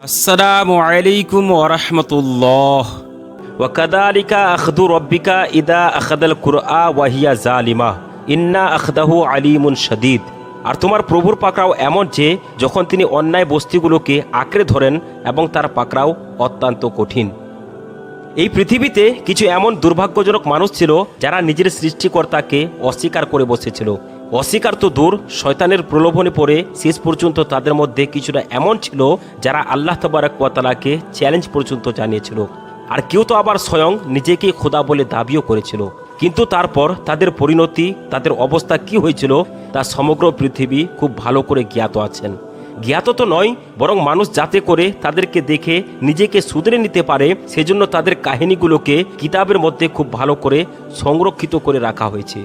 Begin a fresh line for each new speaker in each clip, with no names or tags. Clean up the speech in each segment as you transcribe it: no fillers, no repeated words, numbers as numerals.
আসসালামু আলাইকুম ওরহমতুল্লাহ। ওয়াকাদালিকা আখদু রব্বিকা ইদা আখাদাল কুরআ ওয়াহিয়া জালিমা ইন্না আখদাহু আলিমুন শাদীদ। আর তোমার প্রভুর পাকড়াও এমন যে যখন তিনি অন্যায় বস্তিগুলোকে আঁকড়ে ধরেন এবং তার পাকড়াও অত্যন্ত কঠিন। এই পৃথিবীতে কিছু এমন দুর্ভাগ্যজনক মানুষ ছিল যারা নিজের সৃষ্টিকর্তাকে অস্বীকার করে বসেছিল। অস্বীকার তো দূর, শয়তানের প্রলোভনে পড়ে শেষ পর্যন্ত তাদের মধ্যে কিছুটা এমন ছিল যারা আল্লাহ তাবারক ওয়া তাআলাকে চ্যালেঞ্জ পর্যন্ত জানিয়েছিল। আর কেউ তো আবার স্বয়ং নিজেকে খোদা বলে দাবিও করেছিল। কিন্তু তারপর তাদের পরিণতি, তাদের অবস্থা কি হয়েছিল তা সমগ্র পৃথিবী খুব ভালো করে জ্ঞাত আছেন। জ্ঞাত তো নয়, বরং মানুষ যাতে করে তাদেরকে দেখে নিজেকে শুধরে নিতে পারে সেজন্য তাদের কাহিনীগুলোকে কিতাবের মধ্যে খুব ভালো করে সংরক্ষিত করে রাখা হয়েছে।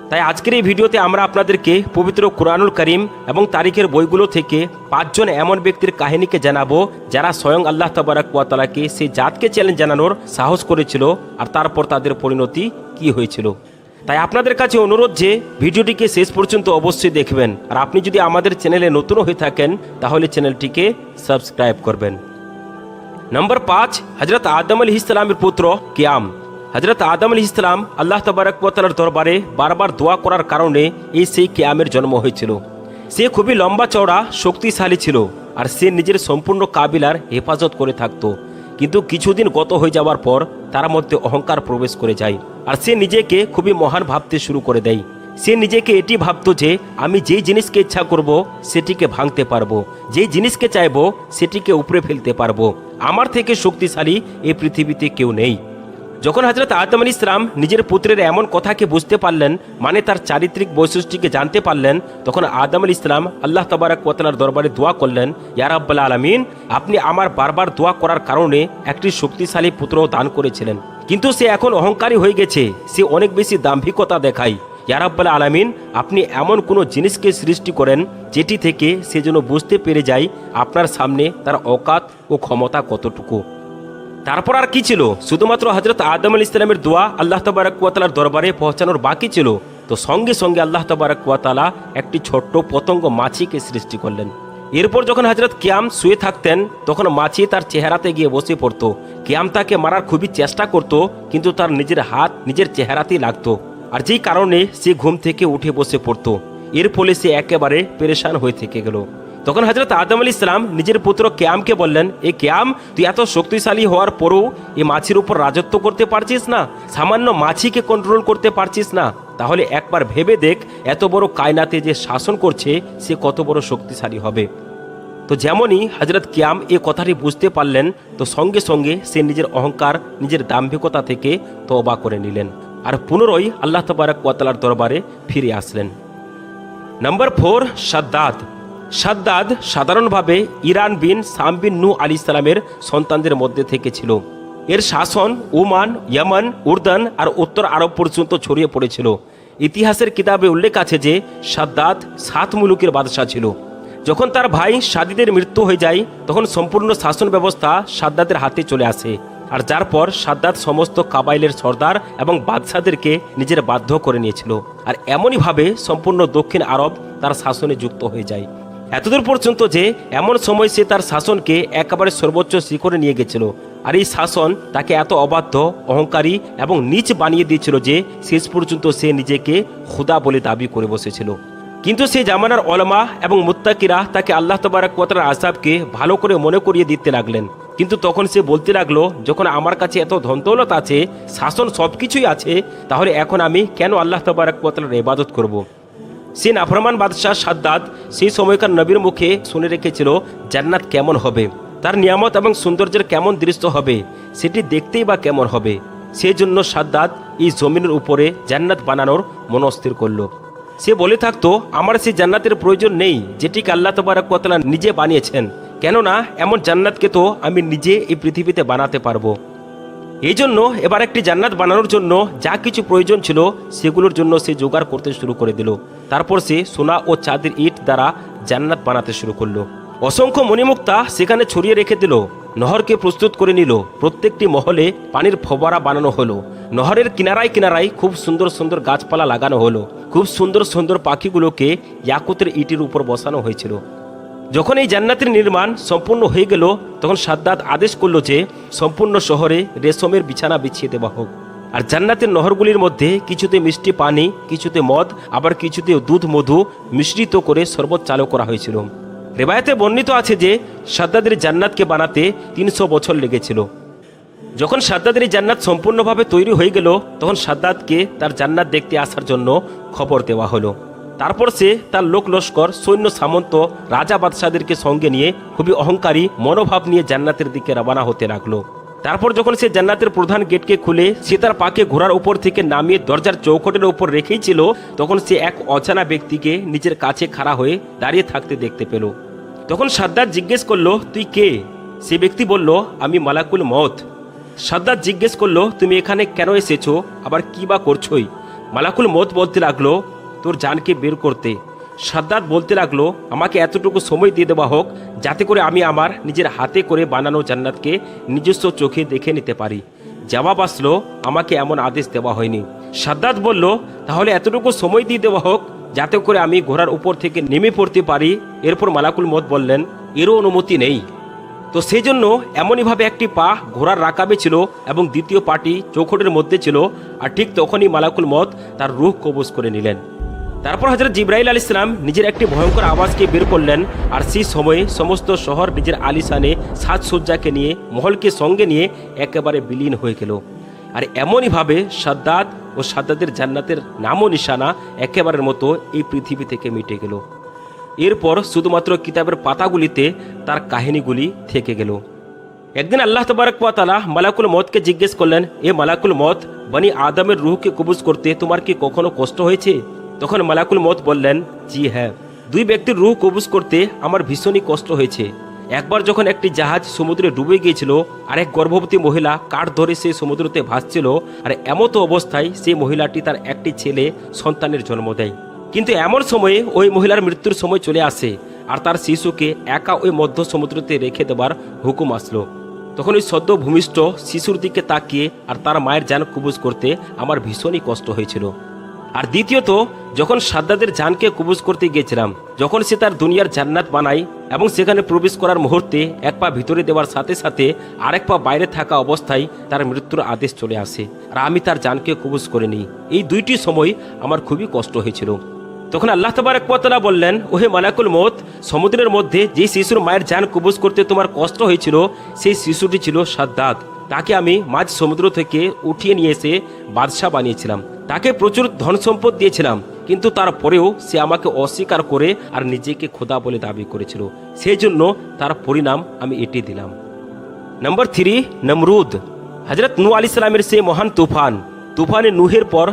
তাই আজকের এই ভিডিওতে আমরা আপনাদেরকে পবিত্র কুরআনুল কারীম এবং তারিখের বইগুলো থেকে 5 জন এমন ব্যক্তির কাহিনীকে জানাবো যারা স্বয়ং আল্লাহ তাবারক ওয়া তাআলাকে সেই জাতকে চ্যালেঞ্জ জানানোর সাহস করেছিল আর তারপর তাদের পরিণতি কি হয়েছিল। তাই আপনাদের কাছে অনুরোধ যে ভিডিওটিকে শেষ পর্যন্ত অবশ্যই দেখবেন। আর আপনি যদি আমাদের চ্যানেলে নতুন হয়ে থাকেন তাহলে চ্যানেলটিকে সাবস্ক্রাইব করবেন। নম্বর 5, হযরত আদম আলাইহিস সালামের পুত্র কিয়াম। হযরত আদম আলাইহিস সালাম আল্লাহ তাবারক ওয়া তাআলার দরবারে বারবার দোয়া করার কারণে সেই কিয়ামের জন্ম হয়েছিল। সে খুবই লম্বা চওড়া, শক্তিশালী ছিল আর সে নিজের সম্পূর্ণ কাবিলার হেফাজত করে থাকত। কিন্তু কিছুদিন গত হয়ে যাওয়ার পর তার মধ্যে অহংকার প্রবেশ করে যায় আর সে নিজেকে খুবই মহান ভাবতে শুরু করে দেয়। সে নিজেকে এটি ভাবত যে আমি যেই জিনিসকে ইচ্ছা করব সেটিকে ভাঙতে পারবো, যেই জিনিসকে চাইবো সেটিকে উপড়ে ফেলতে পারবো। আমার থেকে শক্তিশালী এই পৃথিবীতে কেউ নেই। যখন হযরত আদম আলাইহিস সালাম নিজের পুত্রের এমন কথাকে বুঝতে পারলেন, মানে তার চারিত্রিক বৈশিষ্ট্যকে জানতে পারলেন, তখন আদম আলাইহিস সালাম আল্লাহ তাবারক ওয়া তাআলার দরবারে দোয়া করলেন, ইয়া রাব্বাল আলামিন, আপনি আমার বারবার দোয়া করার কারণে একটি শক্তিশালী পুত্র দান করেছিলেন, কিন্তু সে এখন অহংকারী হয়ে গেছে, সে অনেক বেশি দাম্ভিকতা দেখায়। ইয়া রাব্বাল আলামিন, আপনি এমন কোনো জিনিসকে সৃষ্টি করেন যেটি থেকে সে যেন বুঝতে পেরে যায় আপনার সামনে তার অকাত ও ক্ষমতা কতটুকু। তারপর আর কি ছিল, শুধুমাত্র হযরত আদম আলাইহিস সালামের দোয়া আল্লাহ তাবারক ওয়া তাআলার দরবারে পৌঁছানোর বাকি ছিল। তো সঙ্গে সঙ্গে আল্লাহ তাবারক ওয়া তাআলা একটি ছোট্ট পতঙ্গ মাছিকে সৃষ্টি করলেন। এরপর যখন হযরত কিয়াম শুয়ে থাকতেন তখন মাছি তার চেহারাতে গিয়ে বসে পড়তো। কিয়াম তাকে মারার খুবই চেষ্টা করত, কিন্তু তার নিজের হাত নিজের চেহারাতেই লাগতো, আর যেই কারণে সে ঘুম থেকে উঠে বসে পড়তো। এর ফলে সে একেবারে পেরেশান হয়ে থেকে গেল। তখন হযরত আদম আলাইহিস সালাম নিজের পুত্র কিয়ামকে বললেন, এ কিয়াম, তুই এত শক্তিশালী হওয়ার পরও এই মাছির উপর রাজত্ব করতে পারছিস না, সামান্য মাছিকে কন্ট্রোল করতে পারছিস না, তাহলে একবার ভেবে দেখ এত বড় কায়নাতে যে শাসন করছে সে কত বড় শক্তিশালী হবে। তো যেমনই হযরত কিয়াম এই কথাটি বুঝতে পারলেন, তো সঙ্গে সঙ্গে সে নিজের অহংকার, নিজের দাম্ভিকতা থেকে তওবা করে নিলেন আর পুনরায় আল্লাহ তাবারক ওয়া তাআলার দরবারে ফিরে আসলেন। নম্বর 4, শাদ্দাদ। শাদ্দাদ সাধারণভাবে ইরান বিন সাম বিন নূহ আলাইহিস সালামের সন্তানদের মধ্যে থেকে ছিল। এর শাসন ওমান, ইয়ামান, উর্দান আর উত্তর আরব পর্যন্ত ছড়িয়ে পড়েছিল। ইতিহাসের কিতাবে উল্লেখ আছে যে শাদ্দাদ 7 মুলুকের বাদশা ছিল। যখন তার ভাই শাদিদের মৃত্যু হয়ে যায় তখন সম্পূর্ণ শাসন ব্যবস্থা শাদ্দাদের হাতে চলে আসে, আর যার পর শাদ্দাদ সমস্ত কাবাইলের সর্দার এবং বাদশাদেরকে নিজের বাধ্য করে নিয়েছিল। আর এমনইভাবে সম্পূর্ণ দক্ষিণ আরব তার শাসনে যুক্ত হয়ে যায়, এতদূর পর্যন্ত যে এমন সময় সে তার শাসনকে একেবারে সর্বোচ্চ শিখরে নিয়ে গেছিল। আর এই শাসন তাকে এত অবাধ্য, অহংকারী এবং নীচ বানিয়ে দিয়েছিল যে শেষ পর্যন্ত সে নিজেকে খোদা বলে দাবি করে বসেছিল। কিন্তু সে জামানার ওলামা এবং মুত্তাকিরা তাকে আল্লাহ তাবারক ওয়া তাআলার আযাবকে ভালো করে মনে করিয়ে দিতে লাগলেন। কিন্তু তখন সে বলতে লাগলো, যখন আমার কাছে এত ধন দৌলত আছে, শাসন সব কিছুই আছে, তাহলে এখন আমি কেন আল্লাহ তাবারক ওয়া তাআলার ইবাদত করব। সে নাফরমান বাদশাহ শাদ্দাদ সেই সময়কার নবীর মুখে শুনে রেখেছিল জান্নাত কেমন হবে, তার নিয়ামত এবং সৌন্দর্যের কেমন দৃশ্য হবে, সেটি দেখতেই বা কেমন হবে। সেই জন্য শাদ্দাদ এই জমিনের উপরে জান্নাত বানানোর মনস্থির করল। সে বলে থাকতো, আমার সেই জান্নাতের প্রয়োজন নেই যেটিকে আল্লাহ তাবারক ওয়া তাআলা নিজে বানিয়েছেন, কেননা এমন জান্নাতকে তো আমি নিজে এই পৃথিবীতে বানাতে পারবো। এই জন্য এবার একটি জান্নাত বানানোর জন্য যা কিছু প্রয়োজন ছিল সেগুলোর জন্য সে জোগাড় করতে শুরু করে দিল। তারপর সে সোনা ও চাঁদের ইট দ্বারা জান্নাত বানাতে শুরু করলো। অসংখ্য মণিমুক্তা সেখানে ছড়িয়ে রেখে দিল। নহরকে প্রস্তুত করে নিল, প্রত্যেকটি মহলে পানির ফোয়ারা বানানো হলো। নহরের কিনারায় কিনারায় খুব সুন্দর সুন্দর গাছপালা লাগানো হলো। খুব সুন্দর সুন্দর পাখিগুলোকে ইয়াকুতের ইটের উপর বসানো হয়েছিল। যখন এই জান্নাতের নির্মাণ সম্পূর্ণ হয়ে গেল তখন সাদ্দাত আদেশ করল যে সম্পূর্ণ শহরে রেশমের বিছানা বিছিয়ে দেওয়া হোক। আর জান্নাতের নহরগুলির মধ্যে কিছুতে মিষ্টি পানি, কিছুতে মদ, আবার কিছুতে দুধ মধু মিশ্রিত করে শরবত চালু করা হয়েছিল। রেবায়াতে বর্ণিত আছে যে সাদ্দাদের জান্নাতকে বানাতে 300 বছর লেগেছিল। যখন সাদ্দাদের জান্নাত সম্পূর্ণভাবে তৈরি হয়ে গেল তখন সাদ্দাতকে তার জান্নাত দেখতে আসার জন্য খবর দেওয়া হলো। তারপর সে তার লোক লস্কর, সৈন্য সামন্ত, রাজা বাদশাদেরকে সঙ্গে নিয়ে খুবই অহংকারী মনোভাব নিয়ে জান্নাতের দিকে রওনা হতে লাগলো। তারপর যখন সে জান্নাতের প্রধান গেটকে খুলে সে তার পাকে ঘোড়ার উপর থেকে নামিয়ে দরজার চৌখটের উপর রেখেই ছিল, তখন সে এক অজানা ব্যক্তিকে নিজের কাছে খাড়া হয়ে দাঁড়িয়ে থাকতে দেখতে পেল। তখন সাদ্দাত জিজ্ঞেস করলো, তুই কে? সে ব্যক্তি বলল, আমি মালাকুল মউত। সাদ্দাত জিজ্ঞেস করলো, তুমি এখানে কেন এসেছো, আবার কি বা করছোই? মালাকুল মউত বলতে লাগলো, তোর জানকে বের করতে। সাদ্দাত বলতে লাগলো, আমাকে এতটুকু সময় দিয়ে দেওয়া হোক যাতে করে আমি আমার নিজের হাতে করে বানানো জান্নাতকে নিজস্ব চোখে দেখে নিতে পারি। জবাব আসলো, আমাকে এমন আদেশ দেওয়া হয়নি। সাদ্দাত বলল, তাহলে এতটুকু সময় দিয়ে দেওয়া হোক যাতে করে আমি ঘোড়ার উপর থেকে নেমে পড়তে পারি। এরপর মালাকুল মউত বললেন, এরও অনুমতি নেই। তো সেই জন্য এমনইভাবে একটি পা ঘোড়ার রাকাবে ছিল এবং দ্বিতীয় পাটি চৌখটের মধ্যে ছিল। আর ঠিক তখনই মালাকুল মউত তার রূহ কবজ করে নিলেন। তারপর হযরত জিবরাইল আলাইহিস সালাম নিজের একটি ভয়ঙ্কর আওয়াজকে বের করলেন। আর সেই সময়ে সমস্ত শহর নিজের আলিশানে সাজসজ্জাকে নিয়ে, মহলকে সঙ্গে নিয়ে একেবারে বিলীন হয়ে গেল। আর এমনইভাবে সাদ্দাত ও সাদ্দাতের জান্নাতের নামও নিশানা একেবারের মতো এই পৃথিবী থেকে মিটে গেল। এরপর শুধুমাত্র কিতাবের পাতাগুলিতে তার কাহিনীগুলি থেকে গেল। একদিন আল্লাহ তাবারক ওয়া তাআলা মালাকুল মউতকে জিজ্ঞেস করলেন, এ মালাকুল মউত, বনি আদমের রূহকে কবজ করতে তোমার কি কখনো কষ্ট হয়েছে? তখন মালাকুল মউত বললেন, জি হ্যাঁ, দুই ব্যক্তির রূহ কবজ করতে আমার ভীষণই কষ্ট হয়েছে। একবার যখন একটি জাহাজ সমুদ্রে ডুবে গিয়েছিল আর এক গর্ভবতী মহিলা কাঠ ধরে সেই সমুদ্রতে ভাসছিল, আর এমতো অবস্থায় সেই মহিলাটি তার একটি ছেলে সন্তানের জন্ম দেয়। কিন্তু এমন সময়ে ওই মহিলার মৃত্যুর সময় চলে আসে আর তার শিশুকে একা ওই মধ্য সমুদ্রতে রেখে দেবার হুকুম আসলো। তখন ওই সদ্য ভূমিষ্ঠ শিশুর দিকে তাকিয়ে আর তার মায়ের জান কবজ করতে আমার ভীষণই কষ্ট হয়েছিল। আর দ্বিতীয়ত, যখন সাদ্দাদের জানকে কবজ করতে গিয়েছিলাম, যখন সে তার দুনিয়ার জান্নাত বানায় এবং সেখানে প্রবেশ করার মুহূর্তে এক পা ভিতরে দেওয়ার সাথে সাথে আরেক পা বাইরে থাকা অবস্থায় তার মৃত্যুর আদেশ চলে আসে আর আমি তার জানকে কবজ করে নিই। এই দুইটি সময় আমার খুবই কষ্ট হয়েছিল। তখন আল্লাহ তাবারক ওয়া তাআলা বললেন, ওহে মালাকুল মউত, সমুদ্রের মধ্যে যে শিশুর মায়ের জান কবজ করতে তোমার কষ্ট হয়েছিল সেই শিশুটি ছিল সাদ্দাত। তাকে আমি মাঝ সমুদ্র থেকে উঠিয়ে নিয়ে এসে বাদশাহ বানিয়েছিলাম। তাকে প্রচুর ধন সম্পদ দিয়েছিলাম, কিন্তু তারপরেও সে আমাকে অস্বীকার করে আর নিজেকে খোদা বলে দাবি করেছিল। সেই জন্য তার পরিণাম আমি এটি দিলাম। নাম্বার 3, নমরুদ। হযরত নূহ আলাইহিস সালামের সেই মহান তুফানে নূহের পর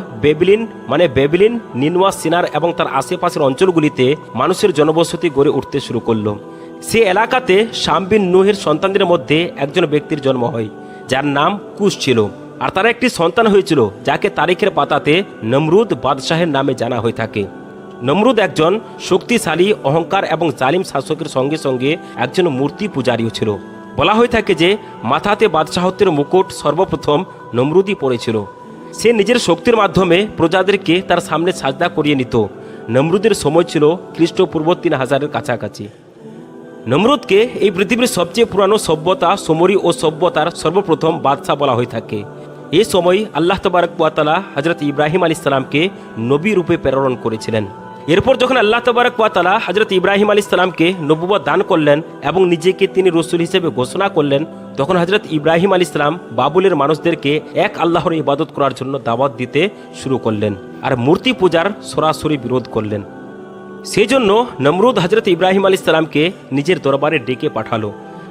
বেবিলিন, নিনওয়া, সিনার এবং তার আশেপাশের অঞ্চলগুলিতে মানুষের জনবসতি গড়ে উঠতে শুরু করলো। সে এলাকাতে শাম বিন নূহের সন্তানদের মধ্যে একজন ব্যক্তির জন্ম হয় যার নাম কুশ ছিল। আর তার একটি সন্তান হয়েছিল যাকে তারিখের পাতাতে নমরুদ বাদশাহের নামে জানা হয়ে থাকে। নমরুদ একজন শক্তিশালী, অহংকার এবং জালিম শাসকের সঙ্গে সঙ্গে একজন মূর্তি পূজারীও ছিল। বলা হয়ে থাকে যে মাথাতে বাদশাহত্বের মুকুট সর্বপ্রথম নমরুদই পড়েছিল। সে নিজের শক্তির মাধ্যমে প্রজাদেরকে তার সামনে সাজদা করিয়ে নিত। নমরুদের সময় ছিল খ্রিস্টপূর্ব 3000-এর কাছাকাছি। নমরুদকে এই পৃথিবীর সবচেয়ে পুরানো সভ্যতা সুমরি ও সভ্যতার সর্বপ্রথম বাদশাহ বলা হয়ে থাকে। এই সময় আল্লাহ তাবারক ওয়া তাআলা হযরত ইব্রাহিম আলাইহিস সালামকে নবী রূপে প্রেরণ করেছিলেন। এরপর যখন আল্লাহ তাবারক ওয়া তাআলা হযরত ইব্রাহিম আলাইহিস সালামকে নবুয়ত দান করলেন এবং নিজেকে তিনি রাসূল হিসেবে ঘোষণা করলেন, তখন হযরত ইব্রাহিম আলাইহিস সালাম বাবুলের মানুষদেরকে এক আল্লাহর ইবাদত করার জন্য দাওয়াত দিতে শুরু করলেন আর মূর্তি পূজার সরাসরি বিরোধ করলেন। সেই জন্য নমরুদ হযরত ইব্রাহিম আলাইহিস সালামকে নিজের দরবারে ডেকে পাঠালো।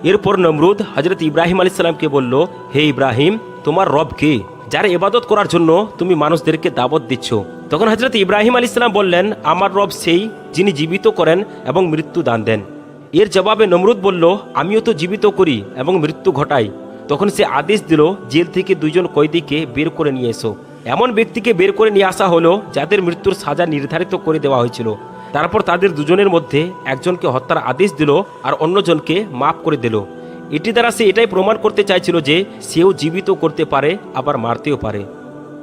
এরপর নমরুদ হযরত ইব্রাহিম আলাইহিস সালামকে বলল, হে ইব্রাহিম, তোমার রব কে, যার ইবাদত করার জন্য তুমি মানুষদেরকে দাওয়াত দিচ্ছ? তখন হযরত ইব্রাহিম আলাইহিস সালাম বললেন, আমার রব সেই যিনি জীবিত করেন এবং মৃত্যু দান দেন। এর জবাবে নমরুদ বলল, আমিও তো জীবিত করি এবং মৃত্যু ঘটাই। তখন সে আদেশ দিল, জেল থেকে 2 জন কয়েদিকে বের করে নিয়ে এসো। এমন ব্যক্তিকে বের করে নিয়ে আসা হলো যাদের মৃত্যুর সাজা নির্ধারিত করে দেওয়া হয়েছিল। তারপর তাদের 2 জনের মধ্যে একজনকে হত্যার আদেশ দিল আর অন্যজনকে মাফ করে দিল। এটি দ্বারা সে এটাই প্রমাণ করতে চাইছিল যে সেও জীবিত করতে পারে, আবার মারতেও পারে।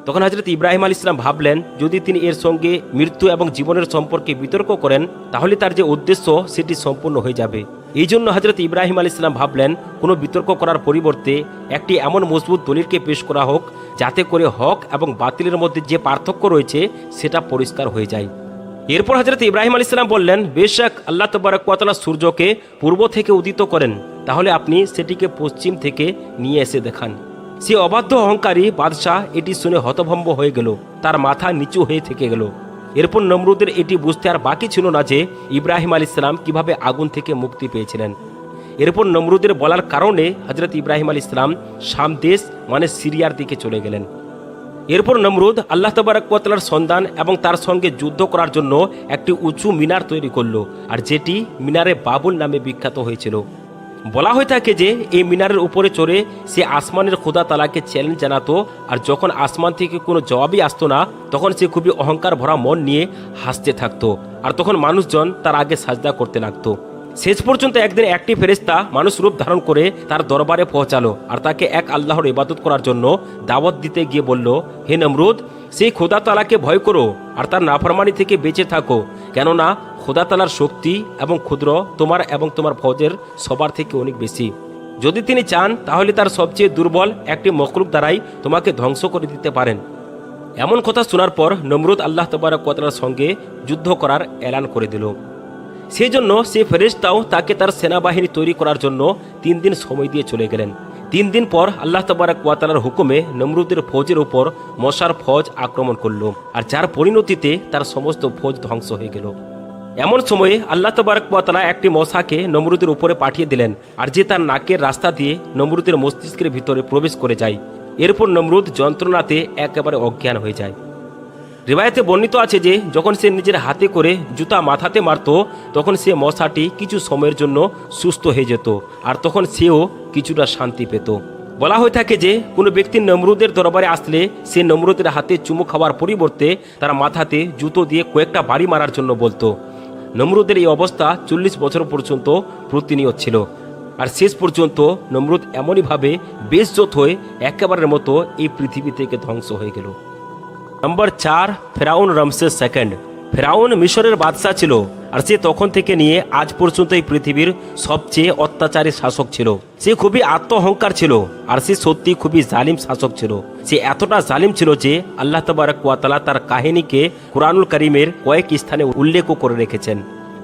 তখন হযরত ইব্রাহিম আলাইহিস সালাম ভাবলেন, যদি তিনি এর সঙ্গে মৃত্যু এবং জীবনের সম্পর্কে বিতর্ক করেন তাহলে তার যে উদ্দেশ্য সেটি সম্পূর্ণ হয়ে যাবে। এই জন্য হযরত ইব্রাহিম আলাইহিস সালাম ভাবলেন, কোনো বিতর্ক করার পরিবর্তে একটি এমন মজবুত দলিলকে পেশ করা হোক যাতে করে হক এবং বাতিলের মধ্যে যে পার্থক্য রয়েছে সেটা পরিষ্কার হয়ে যায়। এরপর হযরত ইব্রাহিম আলাইহিস সালাম বললেন, বেশক আল্লাহ তাবারক ওয়া তাআলা সূর্যকে পূর্ব থেকে উদিত করেন, তাহলে আপনি সেটিকে পশ্চিম থেকে নিয়ে এসে দেখান। সে অবাধ্য অহংকারী বাদশাহ এটি শুনে হতভম্ব হয়ে গেল, তার মাথা নিচু হয়ে থেকে গেল। এরপর নমরুদের এটি বুঝতে আর বাকি ছিল না যে ইব্রাহিম আলাইহিস সালাম কিভাবে আগুন থেকে মুক্তি পেয়েছিলেন। এরপর নমরুদের বলার কারণে হযরত ইব্রাহিম আলাইহিস সালাম শাম দেশ মানে সিরিয়ার দিকে চলে গেলেন। এরপর নমরুদ আল্লাহ তাবারক ওয়া তাআলার সন্ধান এবং তার সঙ্গে যুদ্ধ করার জন্য একটি উঁচু মিনার তৈরি করলো, আর যেটি মিনারে বাবুল নামে বিখ্যাত হয়েছিল। বলা হয়ে থাকে যে এই মিনারের উপরে চড়ে সে আসমানের খোদা তাআলাকে চ্যালেঞ্জ জানাতো, আর যখন আসমান থেকে কোনো জবাবই আসতো না তখন সে খুবই অহংকার ভরা মন নিয়ে হাসতে থাকতো, আর তখন মানুষজন তার আগে সাজদা করতে লাগতো। শেষ পর্যন্ত একদিন একটি ফেরেশতা মানুষ রূপ ধারণ করে তার দরবারে পৌঁছালো, আর তাকে এক আল্লাহর ইবাদত করার জন্য দাওয়াত দিতে গিয়ে বলল, হে নমরুদ, সেই খোদা তাআলাকে ভয় করো আর তার নাফরমানি থেকে বেঁচে থাকো, কেননা খোদা তাআলার শক্তি এবং ক্ষুদ্র তোমার এবং তোমার ফৌজের সবার থেকে অনেক বেশি। যদি তিনি চান তাহলে তার সবচেয়ে দুর্বল একটি মখলুক দ্বারাই তোমাকে ধ্বংস করে দিতে পারেন। এমন কথা শোনার পর নমরুদ আল্লাহ তাবারক ওয়া তাআলার সঙ্গে যুদ্ধ করার এলান করে দিল। সেই জন্য সে ফেরেশতাও তাকে তার সেনাবাহিনী তৈরি করার জন্য 3 দিন সময় দিয়ে চলে গেলেন। 3 দিন পর আল্লাহ তাবারক ওয়া তাআলার হুকুমে নমরুদের ফৌজের উপর মশার ফৌজ আক্রমণ করলো, আর যার পরিণতিতে তার সমস্ত ফৌজ ধ্বংস হয়ে গেল। এমন সময়ে আল্লাহ তাবারক ওয়া তাআলা একটি মশাকে নমরুদের উপরে পাঠিয়ে দিলেন, আর যে তার নাকের রাস্তা দিয়ে নমরুদের মস্তিষ্কের ভিতরে প্রবেশ করে যায়। এরপর নমরুদ যন্ত্রণাতে একেবারে অজ্ঞান হয়ে যায়। রিবায়াতে বর্ণিত আছে যে যখন সে নিজের হাতে করে জুতা মাথাতে মারত তখন সে মশাটি কিছু সময়ের জন্য সুস্থ হয়ে যেত, আর তখন সেও কিছুটা শান্তি পেত। বলা হয়ে থাকে যে কোনো ব্যক্তি নমরুদের দরবারে আসলে সে নমরুদের হাতে চুমু খাওয়ার পরিবর্তে তার মাথাতে জুতো দিয়ে কয়েকটা বাড়ি মারার জন্য বলতো। নমরুদের এই অবস্থা 40 বছর পর্যন্ত প্রতিনিয়ত ছিল, আর শেষ পর্যন্ত নমরুদ এমনইভাবে বেইজ্জত হয়ে একেবারের মতো এই পৃথিবী থেকে ধ্বংস হয়ে গেল। নম্বর 4, ফেরাউন রমসেস সেকেন্ড। ফেরাউন মিশরের বাদশাহ ছিল, আর সে তখন থেকে নিয়ে আজ পর্যন্ত এই পৃথিবীর সবচেয়ে অত্যাচারী শাসক ছিল। সে খুবই আত্ম অহংকার ছিল, আর সে সত্যি খুবই জালিম শাসক ছিল। সে এতটা জালিম ছিল যে আল্লাহ তাবারক ওয়া তাআলা তার কাহিনীকে কুরআনুল কারীমের কয়েক স্থানে উল্লেখ করে রেখেছেন।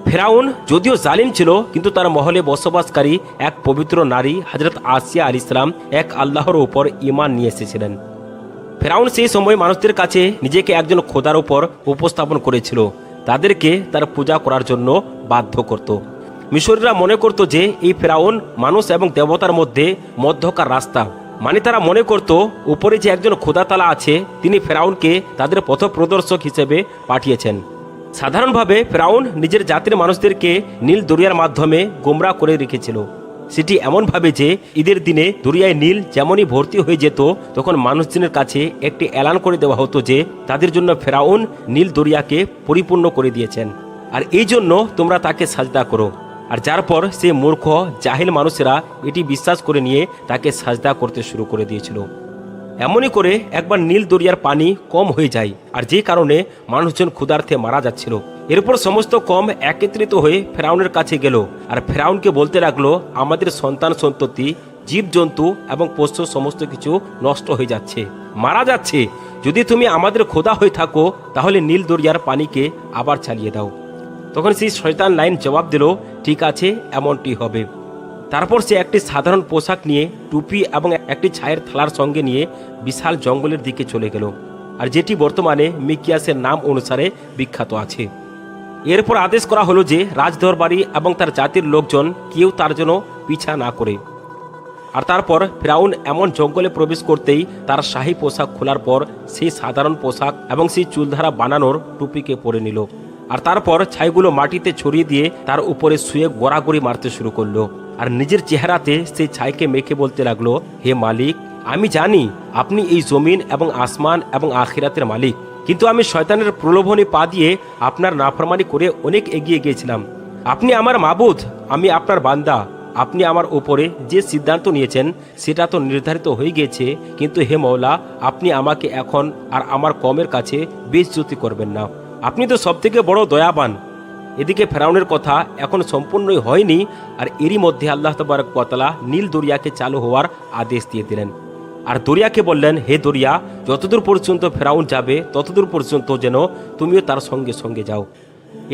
ফেরাউন যদিও জালিম ছিল, কিন্তু তার মহলে বসবাসকারী এক পবিত্র নারী হযরত আসিয়া আলাইহিস সালাম এক আল্লাহর উপর ঈমান নিয়ে এসেছিলেন। ফেরাউন সেই সময় মানুষদের কাছে নিজেকে একজন খোদার উপর উপস্থাপন করেছিল, তাদেরকে তার পূজা করার জন্য বাধ্য করত। মিশরীরা মনে করত যে এই ফেরাউন মানুষ এবং দেবতার মধ্যে মধ্যকার রাস্তা, মানে তারা মনে করত উপরে যে একজন খোদা তাআলা আছে তিনি ফেরাউনকে তাদের পথপ্রদর্শক হিসেবে পাঠিয়েছেন। সাধারণভাবে ফেরাউন নিজের জাতির মানুষদেরকে নীল দরিয়ার মাধ্যমে গোমরাহ করে রেখেছিল। সেটি এমনভাবে যে ঈদের দিনে দরিয়ায় নীল যেমনই ভর্তি হয়ে যেত তখন মানুষজনের কাছে একটি এলান করে দেওয়া হতো যে তাদের জন্য ফেরাউন নীল দরিয়াকে পরিপূর্ণ করে দিয়েছেন, আর এই জন্য তোমরা তাকে সাজদা করো। আর যার পর সে মূর্খ জাহিল মানুষেরা এটি বিশ্বাস করে নিয়ে তাকে সাজদা করতে শুরু করে দিয়েছিল। এমনই করে একবার নীল দরিয়ার পানি কম হয়ে যায়, আর যে কারণে মানুষজন ক্ষুধার্থে মারা যাচ্ছিল। এরপর সমস্ত কম একত্রিত হয়ে ফেরাউনের কাছে গেল, আর ফেরাউনকে বলতে লাগলো, আমাদের সন্তান সন্ততি জীবজন্তু এবং পোষ্য সমস্ত কিছু নষ্ট হয়ে যাচ্ছে, মারা যাচ্ছে। যদি তুমি আমাদের খোদা হয়ে থাকো তাহলে নীল দরিয়ার পানিকে আবার চালিয়ে দাও। তখন সেই শয়তান লাইন জবাব দিল, ঠিক আছে, এমনটি হবে। তারপর সে একটি সাধারণ পোশাক নিয়ে টুপি এবং একটি ছায়ের থালার সঙ্গে নিয়ে বিশাল জঙ্গলের দিকে চলে গেল, আর যেটি বর্তমানে মিকিয়াসের নাম অনুসারে বিখ্যাত আছে। এরপর আদেশ করা হলো যে রাজদরবারি এবং তার জাতির লোকজন কেউ তার জন্য পিছা না করে। আর তারপর ফেরাউন এমন জঙ্গলে প্রবেশ করতেই তার শাহী পোশাক খোলার পর সেই সাধারণ পোশাক এবং সেই চুলধারা বানানোর টুপিকে পরে নিল, আর তারপর ছাইগুলো মাটিতে ছড়িয়ে দিয়ে তার উপরে শুয়ে গড়াগড়ি মারতে শুরু করলো, আর নিজের চেহারাতে সেই ছাইকে মেখে বলতে লাগলো, হে মালিক, আমি জানি আপনি এই জমিন এবং আসমান এবং আখিরাতের মালিক, কিন্তু আমি শয়তানের প্রলোভনে পা দিয়ে আপনার নাফরমানি করে অনেক এগিয়ে গিয়েছিলাম। আপনি আমার মাবুদ, আমি আপনার বান্দা। আপনি আমার উপরে যে সিদ্ধান্ত নিয়েছেন সেটা তো নির্ধারিত হয়ে গিয়েছে, কিন্তু হে মওলা, আপনি আমাকে এখন আর আমার কওমের কাছে বেইজ্জতি করবেন না। আপনি তো সবথেকে বড় দয়াবান। এদিকে ফেরাউনের কথা এখন সম্পূর্ণই হয়নি, আর এরই মধ্যে আল্লাহ তাবারক ওয়া তাআলা নীল দরিয়াকে চালু হওয়ার আদেশ দিয়ে দিলেন। আর দরিয়াকে বললেন, হে দরিয়া, যতদূর পর্যন্ত ফেরাউন যাবে ততদূর পর্যন্ত যেন তুমিও তার সঙ্গে সঙ্গে যাও।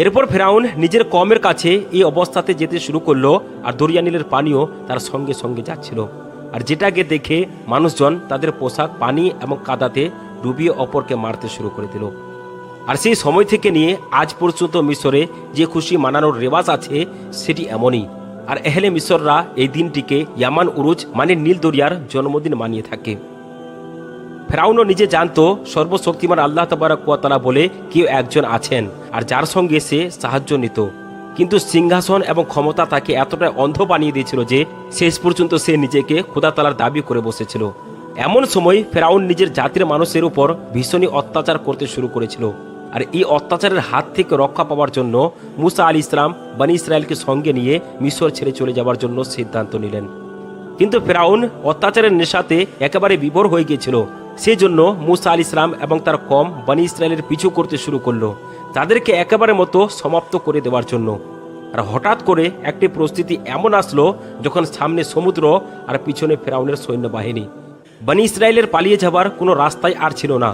এরপর ফেরাউন নিজের কওমের কাছে এই অবস্থাতে যেতে শুরু করলো, আর দরিয়া নীলের পানিও তার সঙ্গে সঙ্গে যাচ্ছিল। আর যেটাকে দেখে মানুষজন তাদের পোশাক পানি এবং কাদাতে ডুবিয়ে অপরকে মারতে শুরু করে দিল। আর সেই সময় থেকে নিয়ে আজ পর্যন্ত মিশরে যে খুশি মানানোর রেওয়াজ আছে সেটি এমনই। আর এহলে মিশররা এই দিনটিকে ইয়ামান উরুজ মানে নীল দরিয়ার জন্মদিন মানিয়ে থাকে। ফেরাউনও নিজে জানতো সর্বশক্তিমান আল্লাহ তাবারক ওয়া তাআলা বলে কেউ একজন আছেন, আর যার সঙ্গে সে সাহায্য নিত। কিন্তু সিংহাসন এবং ক্ষমতা তাকে এতটা অন্ধ বানিয়ে দিয়েছিল যে শেষ পর্যন্ত সে নিজেকে খোদা তাআলার দাবি করে বসেছিল। এমন সময় ফেরাউন নিজের জাতির মানুষের উপর ভীষণই অত্যাচার করতে শুরু করেছিল। আর এই অত্যাচারের হাত থেকে রক্ষা পাওয়ার জন্য মুসা আলাইহিস সালাম বনী ইসরায়েলকে সঙ্গে নিয়ে মিশর ছেড়ে চলে যাওয়ার জন্য সিদ্ধান্ত নিলেন। কিন্তু ফেরাউন অত্যাচারের নেশাতে একেবারে বিভোর হয়ে গিয়েছিল। সেই জন্য মুসা আলাইহিস সালাম এবং তার কওম বনী ইসরায়েলের পিছু করতে শুরু করলো, তাদেরকে একেবারে মতো সমাপ্ত করে দেওয়ার জন্য। আর হঠাৎ করে একটি পরিস্থিতি এমন আসলো যখন সামনে সমুদ্র আর পিছনে ফেরাউনের সৈন্যবাহিনী। বনী ইসরায়েলের পালিয়ে যাবার কোনো রাস্তাই আর ছিল না।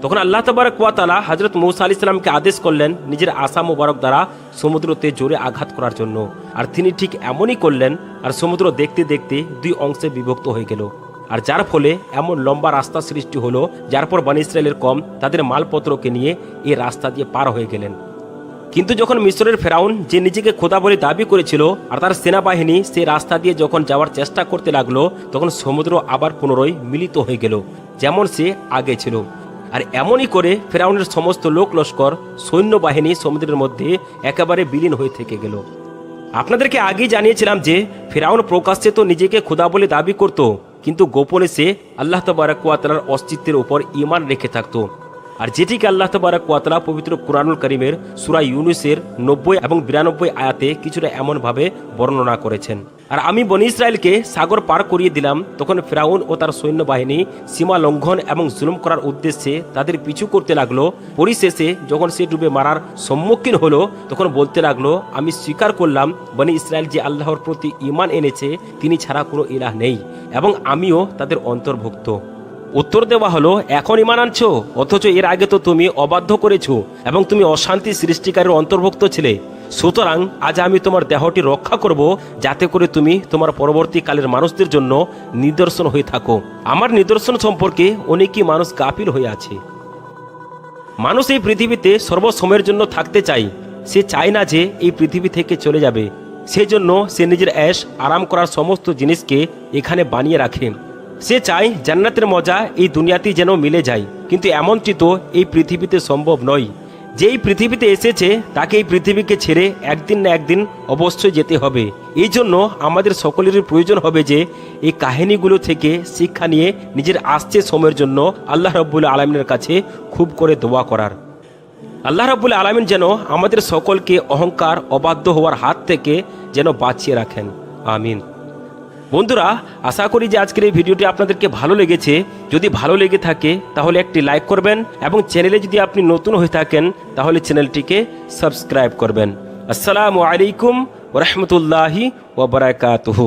তখন আল্লাহ তাবারক ওয়া তাআলা হযরত মূসা আলাইহিস সালামকে আদেশ করলেন নিজের আসা মোবারক দ্বারা সমুদ্রতে জোরে আঘাত করার জন্য। আর তিনি ঠিক এমনই করলেন, আর সমুদ্র দেখতে দেখতে দুই অংশে বিভক্ত হয়ে গেল। আর যার ফলে এমন লম্বা রাস্তা সৃষ্টি হলো, যার পর বনী ইসরায়েলের কওম তাদের মালপত্রকে নিয়ে এই রাস্তা দিয়ে পার হয়ে গেলেন। কিন্তু যখন মিশরের ফেরাউন, যে নিজেকে খোদা বলে দাবি করেছিল, আর তার সেনাবাহিনী সেই রাস্তা দিয়ে যখন যাওয়ার চেষ্টা করতে লাগলো, তখন সমুদ্র আবার পুনরায় মিলিত হয়ে গেল যেমন সে আগে ছিল। আর এমনই করে ফেরাউনের সমস্ত লোক লস্কর সৈন্যবাহিনী সমুদ্রের মধ্যে একেবারে বিলীন হয়ে থেকে গেল। আপনাদেরকে আগেই জানিয়েছিলাম যে ফেরাউন প্রকাশ্যে তো নিজেকে খোদা বলে দাবি করত, কিন্তু গোপনে সে আল্লাহ তাবারক ওয়া তাআলার অস্তিত্বের উপর ঈমান রেখে থাকত। আর যেটিকে আল্লাহ তাবারক ওয়া তাআলা পবিত্র কুরআনুল কারীমের সূরা ইউনূসের 90 এবং 92 আয়াতে কিছুটা এমনভাবে বর্ণনা করেছেন। আর আমি বনী ইসরায়েলকে সাগর পার করিয়ে দিলাম, তখন ফেরাউন ও তার সৈন্যবাহিনী সীমা লঙ্ঘন এবং জুলুম করার উদ্দেশ্যে তাদের পিছু করতে লাগলো। পরিশেষে যখন সে ডুবে মারার সম্মুখীন হলো, তখন বলতে লাগলো, আমি স্বীকার করলাম বনী ইসরায়েল যে আল্লাহর প্রতি ঈমান এনেছে তিনি ছাড়া কোনো ইলাহ নেই, এবং আমিও তাদের অন্তর্ভুক্ত। উত্তর দেওয়া হলো, এখন ঈমান আনছো, অথচ এর আগে তো তুমি অবাধ্য করেছো এবং তুমি অশান্তি সৃষ্টিকারীর অন্তর্ভুক্ত ছিলে। সুতরাং আজ আমি তোমার দেহটি রক্ষা করব, যাতে করে তুমি তোমার পরবর্তীকালের মানুষদের জন্য নিদর্শন হয়ে থাকো। আমার নিদর্শন সম্পর্কে অনেকই মানুষ গাফিল হয়ে আছে। মানুষ এই পৃথিবীতে সর্বসময়ের জন্য থাকতে চায়। সে চায় না যে এই পৃথিবী থেকে চলে যাবে। সেজন্য সে নিজের ऐश আরাম করার সমস্ত জিনিসকে এখানে বানিয়ে রাখে। সে চায় জান্নাতের মজা এই দুনিয়াতেই যেন মিলে যায়, কিন্তু এমনটি তো এই পৃথিবীতে সম্ভব নয়। যে এই পৃথিবীতে এসেছে তাকে এই পৃথিবীকে ছেড়ে একদিন না একদিন অবশ্যই যেতে হবে। এই জন্য আমাদের সকলেরই প্রয়োজন হবে যে এই কাহিনীগুলো থেকে শিক্ষা নিয়ে নিজের আসছে সময়ের জন্য আল্লাহ রাব্বুল আলামিনের কাছে খুব করে দোয়া করার। আল্লাহ রাব্বুল আলামিন যেন আমাদের সকলকে অহংকার অবাধ্য হওয়ার হাত থেকে যেন বাঁচিয়ে রাখেন, আমিন। বন্ধুরা, আশা করি যে আজকের এই ভিডিওটি আপনাদেরকে ভালো লেগেছে। যদি ভালো লেগে থাকে তাহলে একটি লাইক করবেন, এবং চ্যানেলে যদি আপনি নতুন হয়ে থাকেন তাহলে চ্যানেলটিকে সাবস্ক্রাইব করবেন। আসসালামু আলাইকুম ওয়া রাহমাতুল্লাহি ওয়া বারাকাতুহু।